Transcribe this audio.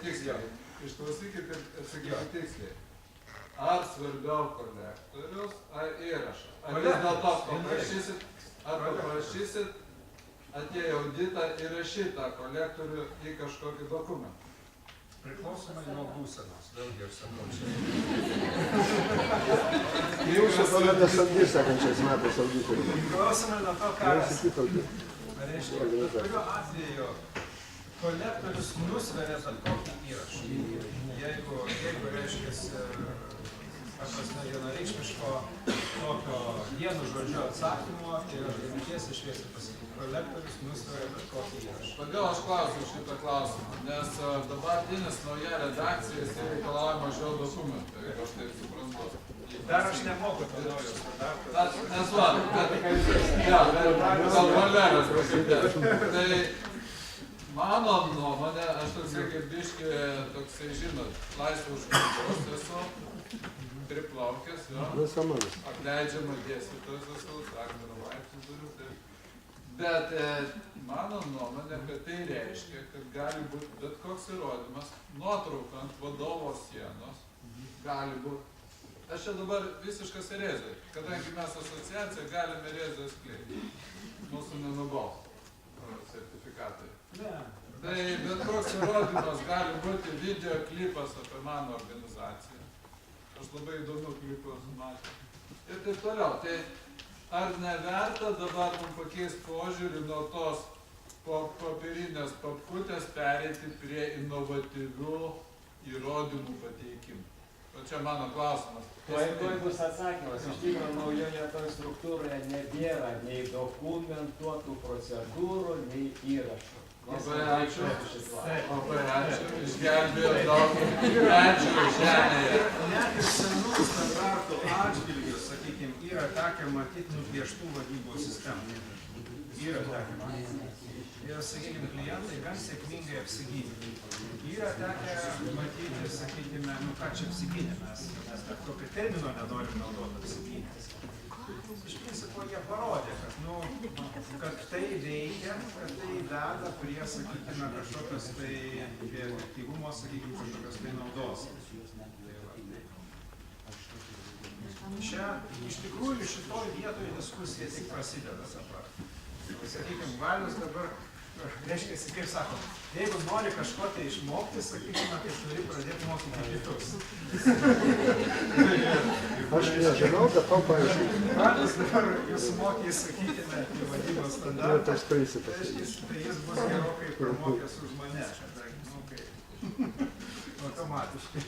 tiksliai. Išklausykit ir atsakykit tiksliai. Ar svarbiau kolektorius, ar įrašas? Ar vis dėlto paprašysit atėję auditą įrašyti tą kolektorių į kažkokį dokumentą? Priklausomai nuo būsenos, vėlgi aš sakau čia. Jūsų kolega samdys sekančiais metais auditorių. Priklausomai nuo to, ką reiškia. Kuriuo atveju kolektorius nusveria bet kokį įrašą. Jeigu reiškiasi, vienareikšmiško tokio vienu žodžiu atsakymo ir tiesiai šviesiai pasakyti, kolektorius nusveria bet kokį įrašą. Kodėl aš klausiu šitą klausimą? Nes dabartinis nauja redakcija reikalauja mažiau dokumentų, jeigu aš taip suprantu. Dar aš nemoku to naujo standarto. Nesvarbu, bet kontroleras pasidės. Tai mano nuomonė, aš toksai kaip biški, toksai, žinot, laisvų žmogus esu, priplaukęs, jo, apleidžiama dėstytojas esu, daktarą laipsnį turiu, bet mano nuomonė, kad tai reiškia, kad gali būti bet koks įrodymas, nuotrauka ant vadovo sienos, gali būti. Aš čia dabar visiškas erezija, kadangi mes asociacija galime erezijos skleisti, mūsų nenubaus sertifikatai. Tai bet koks įrodymas gali būti video klipas apie mano organizaciją. Aš labai įdomių klipų esu matęs. Ir taip toliau. Tai ar neverta dabar mums pakeisti požiūrį nuo tos popierinės papkutės pereiti prie inovatyvių įrodymų pateikimų? O čia mano klausimas. Tuoj bus atsakymas. Iš tikrųjų, naujoje toje struktūroje nebėra nei dokumentuotų procedūrų, nei įrašų. Labai ačiū. Išgelbėjo daug medžių žemėje. Net ir senų standartų atžvilgių, sakykime, yra tekę matyti nupieštų vadybos sistemų. Yra tekę matyti. Ir, sakykime, klientai gan sėkmingai apsigynė. Yra tekę matyti, sakykime, nu ką čia apsigynė, mes bet kokio termino nenorim naudoti apsigynės. Iš principo jie parodė, kad tai veikia, kad tai veda prie, sakykime, kažkokios tai efektyvumo, sakykime, kažkokios tai naudos. Čia iš tikrųjų šitoj vietoje diskusija tik prasideda dabar. Sakykime, Valius dabar, reiškia, kaip sako, jeigu nori kažko tai išmokti, sakykime, tai turi pradėti mokyti kitus. Aš nežinau, bet tau paaiškinti. Valius dabar jūs mokys, sakykime, apie vadybos standartą, tai jis bus gerokai pramokęs už mane. Automatiškai.